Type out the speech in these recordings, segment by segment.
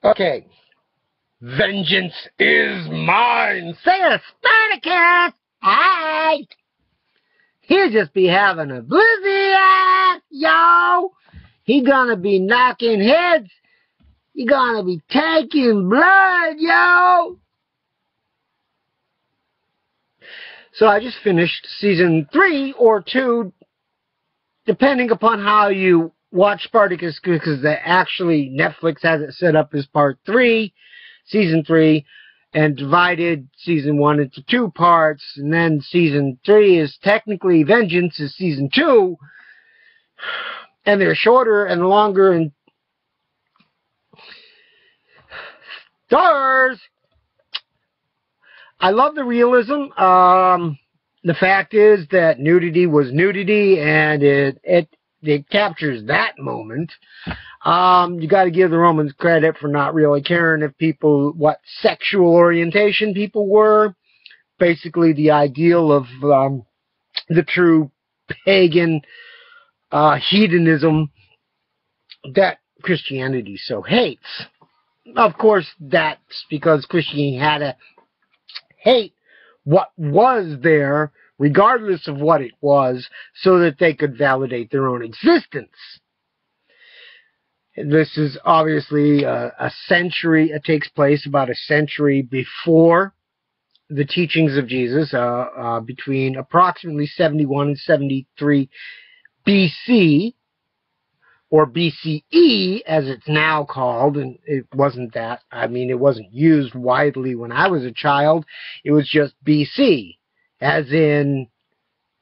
Okay. Vengeance is mine. Say it, Spartacus. Hey. He'll just be having a blizzy ass, yo. He gonna be knocking heads. He gonna be taking blood, yo. So I just finished season 3 or 2, depending upon how you watch Spartacus, because actually Netflix has it set up as part 3, season 3, and divided season 1 into 2 parts, and then season 3 is technically Vengeance is season 2, and they're shorter and longer and stars. I love the realism. The fact is that nudity was nudity, and it captures that moment. You got to give the Romans credit for not really caring if people, what sexual orientation people were. Basically, the ideal of the true pagan hedonism that Christianity so hates. Of course, that's because Christianity had to hate what was there, regardless of what it was, so that they could validate their own existence. This is obviously a century, it takes place about a century before the teachings of Jesus, between approximately 71 and 73 BC, or BCE, as it's now called, and it wasn't that. I mean, it wasn't used widely when I was a child. It was just BC, as in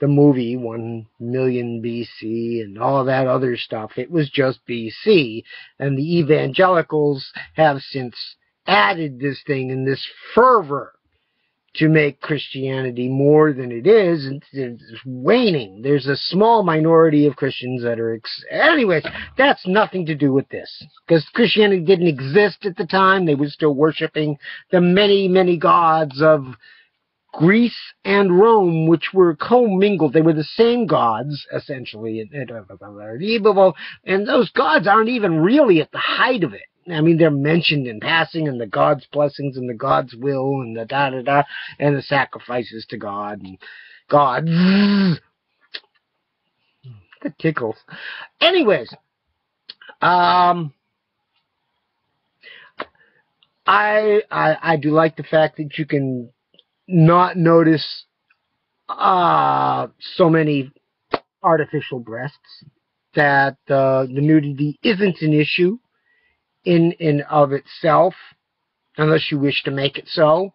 the movie 1 million BC and all that other stuff. It was just BC, and the evangelicals have since added this thing in this fervor to make Christianity more than it is, and it's waning. There's a small minority of Christians that are... Anyways, that's nothing to do with this, because Christianity didn't exist at the time. They were still worshiping the many, many gods of Greece and Rome, which were commingled. They were the same gods, essentially, and those gods aren't even really at the height of it. I mean, they're mentioned in passing, and the God's blessings, and the God's will, and the da-da-da, and the sacrifices to God, and God. That tickles. Anyways, I do like the fact that you can not notice so many artificial breasts, that the nudity isn't an issue in of itself, unless you wish to make it so,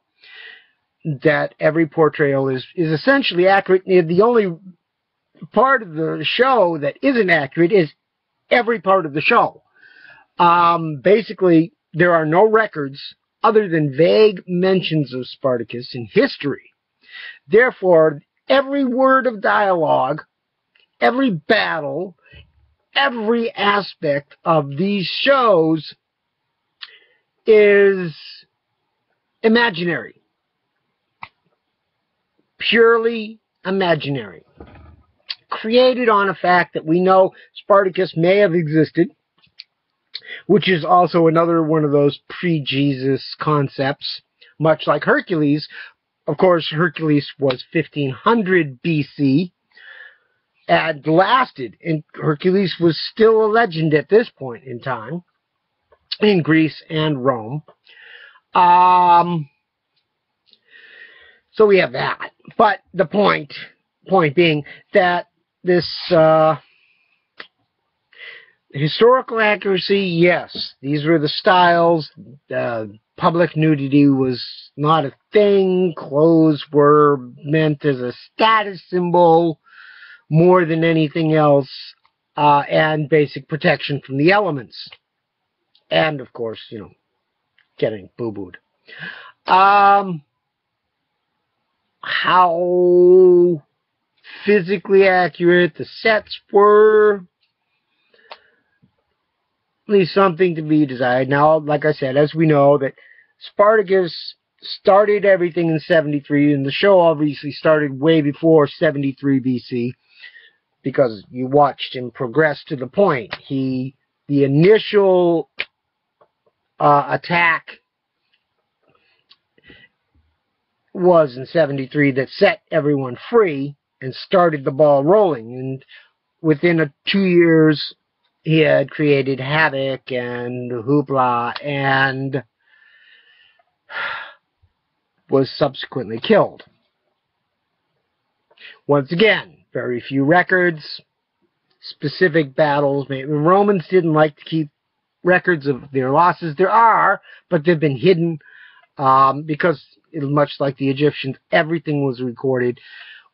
that every portrayal is essentially accurate. The only part of the show that isn't accurate is every part of the show. Basically, there are no records other than vague mentions of Spartacus in history. Therefore, every word of dialogue, every battle, every aspect of these shows is imaginary. Purely imaginary. Created on a fact that we know Spartacus may have existed, which is also another one of those pre-Jesus concepts, much like Hercules. Of course, Hercules was 1500 BC, and lasted, and Hercules was still a legend at this point in time in Greece and Rome. So we have that. But the point being that this historical accuracy, yes, these were the styles. Public nudity was not a thing. Clothes were meant as a status symbol more than anything else, and basic protection from the elements. And, of course, you know, getting boo-booed. How physically accurate the sets were, leaves something to be desired. Now, like I said, as we know, that Spartacus started everything in 73, and the show obviously started way before 73 BC, because you watched him progress to the point. The initial attack was in 73 that set everyone free and started the ball rolling. And within 2 years, he had created havoc and hoopla and was subsequently killed. Once again, very few records, specific battles. The Romans didn't like to keep records of their losses. There are, but they've been hidden because, much like the Egyptians, everything was recorded.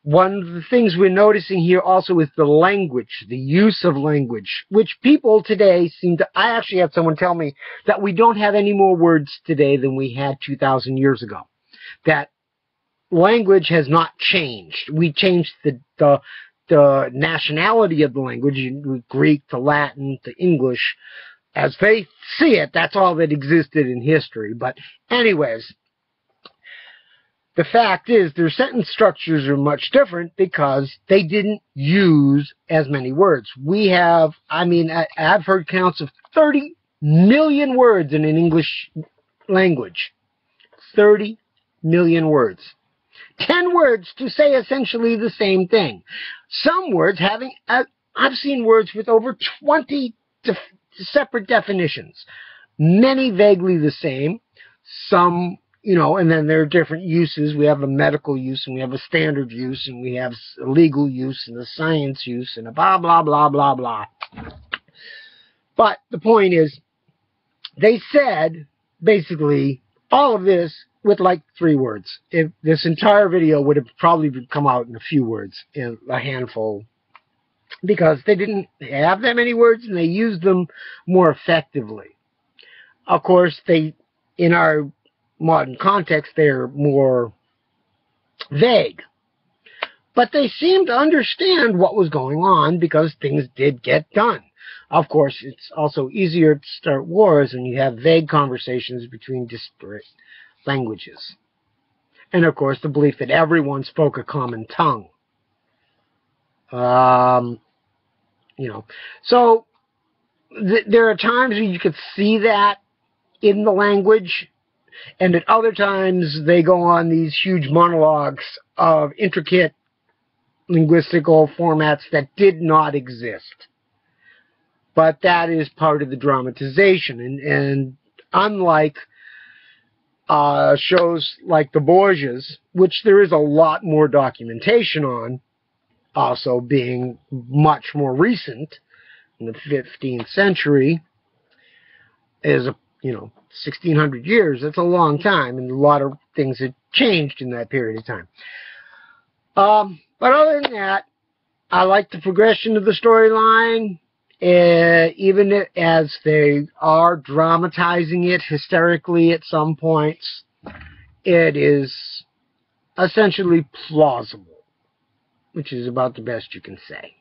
One of the things we're noticing here also is the language, the use of language, which people today seem to... I actually had someone tell me that we don't have any more words today than we had 2,000 years ago. That language has not changed. We changed the nationality of the language, Greek to Latin to English. As they see it, that's all that existed in history. But anyways, the fact is their sentence structures are much different because they didn't use as many words. We have, I've heard counts of 30 million words in an English language. 30 million words. 10 words to say essentially the same thing. Some words having, I've seen words with over 20 separate definitions. Many vaguely the same. Some, and then there are different uses. We have a medical use, and we have a standard use, and we have a legal use, and a science use, and a blah, blah, blah, blah, blah. But the point is, they said, basically, all of this with like 3 words. If this entire video would have probably come out in a few words, in a handful, because they didn't have that many words and they used them more effectively. Of course, in our modern context, they're more vague. But they seemed to understand what was going on because things did get done. Of course, it's also easier to start wars when you have vague conversations between disparate languages. And of course, the belief that everyone spoke a common tongue. So there are times when you could see that in the language, and at other times they go on these huge monologues of intricate linguistical formats that did not exist. But that is part of the dramatization, and unlike shows like the Borgias, which there is a lot more documentation on, also being much more recent, in the 15th century, is 1,600 years. That's a long time, and a lot of things have changed in that period of time. But other than that, I like the progression of the storyline, even as they are dramatizing it hysterically at some points. It is essentially plausible, which is about the best you can say.